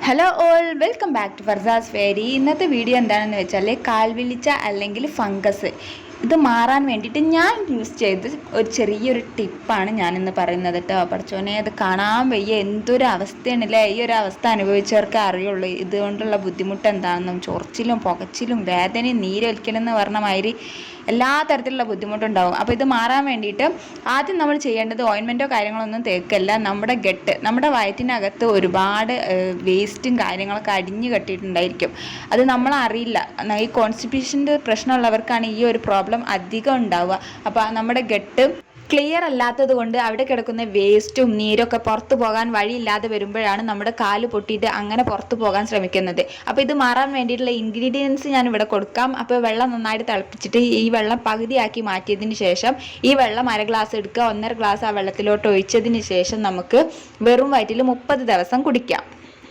Hello all, welcome back to Farzas Fairy. ഇന്നത്തെ video എന്താണെന്ന് വെച്ചാൽ കാൽവിളിച്ച അല്ലെങ്കിൽ ഫംഗസ് ഇത് മാറാൻ വേണ്ടിയിട്ട് ഞാൻ യൂസ് ചെയ്ത് ഒരു ചെറിയൊരു ടിപ്പാണ് ഞാനിന്ന് പറയുന്നത് കേട്ടോ. പഠിച്ചോനെ, അത് കാണാൻ വയ്യ, എന്തൊരു അവസ്ഥയാണല്ലേ. ഈ ഒരു അവസ്ഥ അനുഭവിച്ചവർക്ക് അറിയുള്ളൂ ഇതുകൊണ്ടുള്ള ബുദ്ധിമുട്ട് എന്താണെന്നും. ചൊറിച്ചിലും പുകച്ചിലും വേദനയും നീരൊലിക്കലും എന്ന് പറഞ്ഞ മാതിരി എല്ലാ തരത്തിലുള്ള ബുദ്ധിമുട്ടുണ്ടാവും. അപ്പോൾ ഇത് മാറാൻ വേണ്ടിയിട്ട് ആദ്യം നമ്മൾ ചെയ്യേണ്ടത് ഓയിൻമെൻറ്റോ കാര്യങ്ങളൊന്നും തേക്കല്ല. നമ്മുടെ വയറ്റിനകത്ത് ഒരുപാട് വേസ്റ്റും കാര്യങ്ങളൊക്കെ അടിഞ്ഞു കെട്ടിയിട്ടുണ്ടായിരിക്കും. അത് നമ്മളറിയില്ല. ഈ കോൺസ്റ്റിപ്പേഷൻ്റെ പ്രശ്നമുള്ളവർക്കാണ് ഈ ഒരു പ്രോബ്ലം അധികം ഉണ്ടാവുക. അപ്പോൾ നമ്മുടെ ഗട്ട് ക്ലിയർ അല്ലാത്തത് കൊണ്ട് അവിടെ കിടക്കുന്ന വേസ്റ്റും നീരൊക്കെ പുറത്തു പോകാൻ വഴിയില്ലാതെ വരുമ്പോഴാണ് നമ്മുടെ കാല് പൊട്ടിയിട്ട് അങ്ങനെ പുറത്തു പോകാൻ ശ്രമിക്കുന്നത്. അപ്പോൾ ഇത് മാറാൻ വേണ്ടിയിട്ടുള്ള ഇൻഗ്രീഡിയൻസ് ഞാൻ ഇവിടെ കൊടുക്കാം. അപ്പോൾ വെള്ളം നന്നായിട്ട് തിളപ്പിച്ചിട്ട് ഈ വെള്ളം പകുതിയാക്കി മാറ്റിയതിന് ശേഷം ഈ വെള്ളം 1/2 ഗ്ലാസ് എടുക്കുക. 1.5 ഗ്ലാസ് ആ വെള്ളത്തിലോട്ട് ഒഴിച്ചതിന് ശേഷം നമുക്ക് വെറും വയറ്റിൽ 30 ദിവസം കുടിക്കാം.